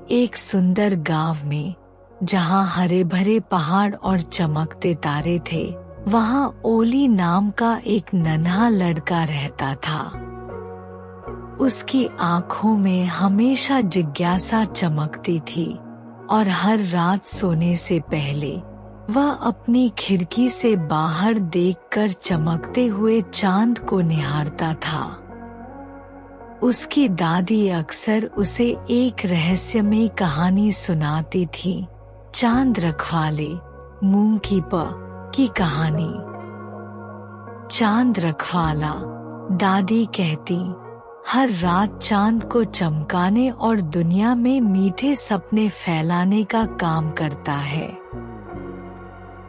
एक सुंदर गांव में, जहां हरे भरे पहाड़ और चमकते तारे थे, वहां ओली नाम का एक नन्हा लड़का रहता था। उसकी आंखों में हमेशा जिज्ञासा चमकती थी और हर रात सोने से पहले वह अपनी खिड़की से बाहर देखकर चमकते हुए चांद को निहारता था। उसकी दादी अक्सर उसे एक रहस्यमयी कहानी सुनाती थी, चांद रखवाले मूंग की कहानी। चांद रखवाला, दादी कहती, हर रात चांद को चमकाने और दुनिया में मीठे सपने फैलाने का काम करता है,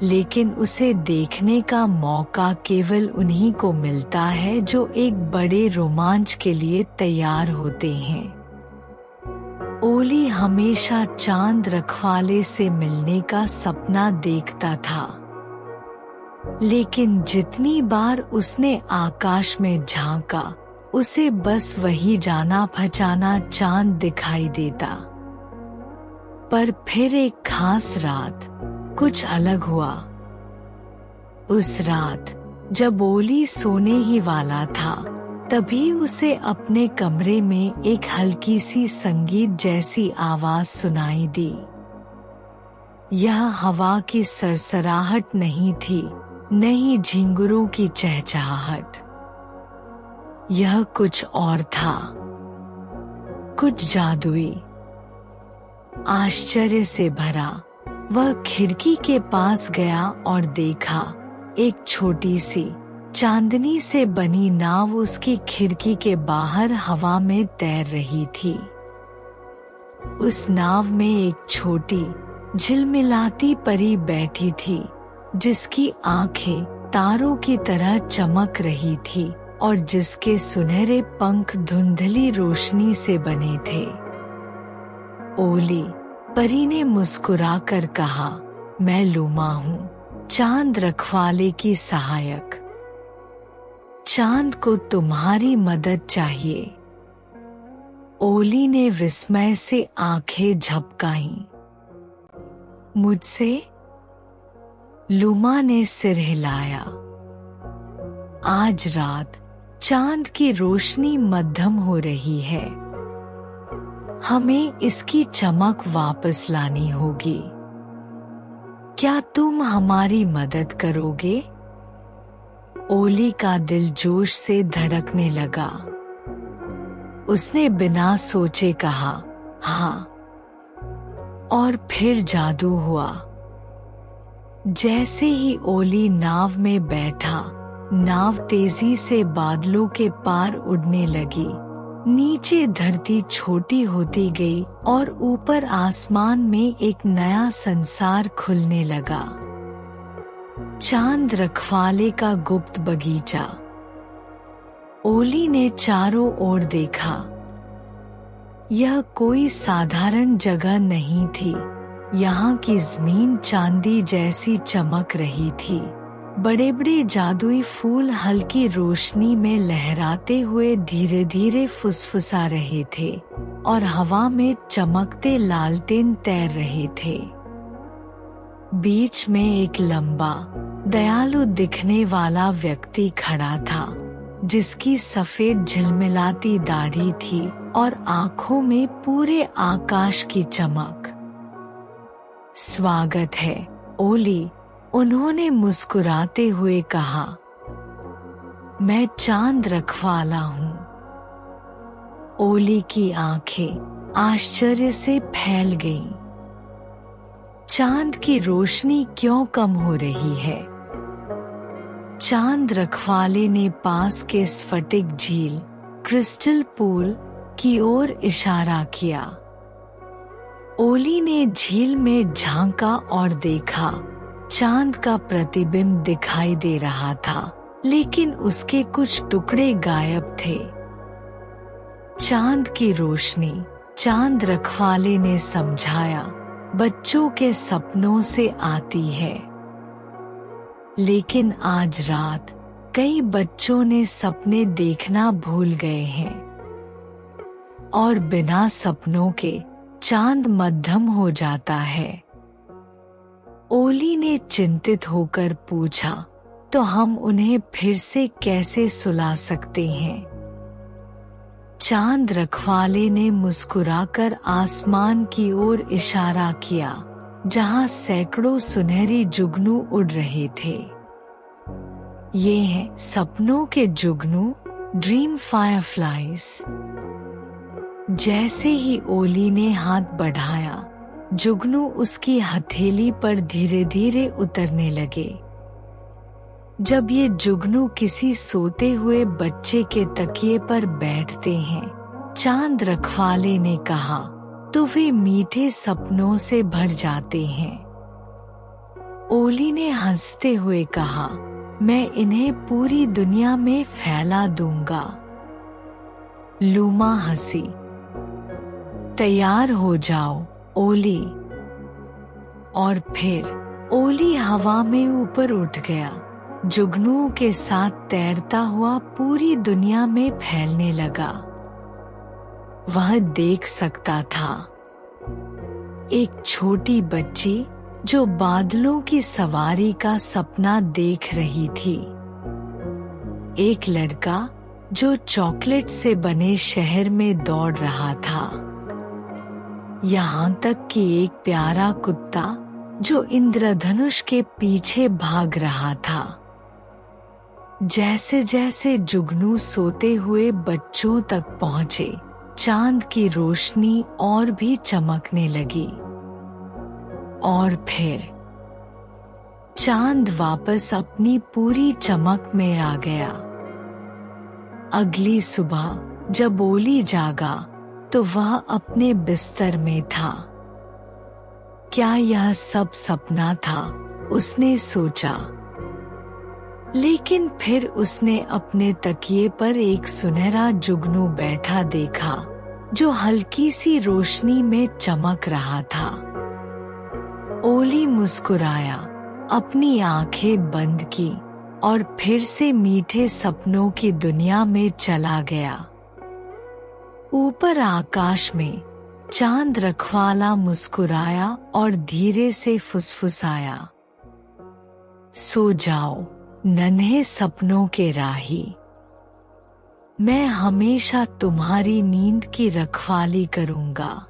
लेकिन उसे देखने का मौका केवल उन्हीं को मिलता है जो एक बड़े रोमांच के लिए तैयार होते हैं। ओली हमेशा चांद रखवाले से मिलने का सपना देखता था, लेकिन जितनी बार उसने आकाश में झांका, उसे बस वही जाना पहचाना चांद दिखाई देता। पर फिर एक खास रात कुछ अलग हुआ। उस रात जब ओली सोने ही वाला था, तभी उसे अपने कमरे में एक हल्की सी संगीत जैसी आवाज सुनाई दी। यह हवा की सरसराहट नहीं थी, न ही झिंगुरों की चहचहाहट। यह कुछ और था, कुछ जादुई, आश्चर्य से भरा। वह खिड़की के पास गया और देखा, एक छोटी सी चांदनी से बनी नाव उसकी खिड़की के बाहर हवा में तैर रही थी। उस नाव में एक छोटी झिलमिलाती परी बैठी थी, जिसकी आंखें तारों की तरह चमक रही थी और जिसके सुनहरे पंख धुंधली रोशनी से बने थे। ओली, परी ने मुस्कुराकर कहा, मैं लूमा हूँ, चांद रखवाले की सहायक। चांद को तुम्हारी मदद चाहिए। ओली ने विस्मय से आंखें झपकाईं। मुझसे? लूमा ने सिर हिलाया। आज रात चांद की रोशनी मध्यम हो रही है, हमें इसकी चमक वापस लानी होगी। क्या तुम हमारी मदद करोगे? ओली का दिल जोश से धड़कने लगा। उसने बिना सोचे कहा, हाँ। और फिर जादू हुआ। जैसे ही ओली नाव में बैठा, नाव तेजी से बादलों के पार उड़ने लगी। नीचे धरती छोटी होती गई और ऊपर आसमान में एक नया संसार खुलने लगा। चांद रखवाले का गुप्त बगीचा। ओली ने चारों ओर देखा। यह कोई साधारण जगह नहीं थी। यहाँ की जमीन चांदी जैसी चमक रही थी। बड़े बड़े जादुई फूल हल्की रोशनी में लहराते हुए धीरे धीरे फुसफुसा रहे थे और हवा में चमकते लालटेन तैर रहे थे। बीच में एक लंबा, दयालु दिखने वाला व्यक्ति खड़ा था, जिसकी सफेद झिलमिलाती दाढ़ी थी और आंखों में पूरे आकाश की चमक। स्वागत है, ओली, उन्होंने मुस्कुराते हुए कहा। मैं चांद रखवाला हूँ। ओली की आंखें आश्चर्य से फैल गईं। चांद की रोशनी क्यों कम हो रही है? चांद रखवाले ने पास के स्फटिक झील, क्रिस्टल पूल की ओर इशारा किया। ओली ने झील में झांका और देखा, चांद का प्रतिबिंब दिखाई दे रहा था, लेकिन उसके कुछ टुकड़े गायब थे। चांद की रोशनी, चांद रखवाले ने समझाया, बच्चों के सपनों से आती है। लेकिन आज रात कई बच्चों ने सपने देखना भूल गए हैं, और बिना सपनों के चांद मध्यम हो जाता है। ओली ने चिंतित होकर पूछा, तो हम उन्हें फिर से कैसे सुला सकते हैं? चांद रखवाले ने मुस्कुराकर आसमान की ओर इशारा किया, जहां सैकड़ों सुनहरी जुगनू उड़ रहे थे। ये हैं सपनों के जुगनू, ड्रीम फायरफ्लाइज। जैसे ही ओली ने हाथ बढ़ाया, जुगनू उसकी हथेली पर धीरे धीरे उतरने लगे। जब ये जुगनू किसी सोते हुए बच्चे के तकिए पर बैठते हैं, चांद रखवाले ने कहा, तो वे मीठे सपनों से भर जाते हैं। ओली ने हंसते हुए कहा, मैं इन्हें पूरी दुनिया में फैला दूंगा। लूमा हंसी। तैयार हो जाओ, ओली। और फिर ओली हवा में ऊपर उठ गया, जुगनुओं के साथ तैरता हुआ पूरी दुनिया में फैलने लगा। वह देख सकता था एक छोटी बच्ची जो बादलों की सवारी का सपना देख रही थी, एक लड़का जो चॉकलेट से बने शहर में दौड़ रहा था, यहाँ तक कि एक प्यारा कुत्ता जो इंद्रधनुष के पीछे भाग रहा था। जैसे जैसे जुगनू सोते हुए बच्चों तक पहुंचे, चांद की रोशनी और भी चमकने लगी। और फिर चांद वापस अपनी पूरी चमक में आ गया। अगली सुबह जब ओली जागा तो वह अपने बिस्तर में था। क्या यह सब सपना था? उसने सोचा। लेकिन फिर उसने अपने तकिए पर एक सुनहरा जुगनू बैठा देखा, जो हल्की सी रोशनी में चमक रहा था। ओली मुस्कुराया, अपनी आंखें बंद की और फिर से मीठे सपनों की दुनिया में चला गया। ऊपर आकाश में चांद रखवाला मुस्कुराया और धीरे से फुसफुसाया, सो जाओ नन्हे सपनों के राही, मैं हमेशा तुम्हारी नींद की रखवाली करूंगा।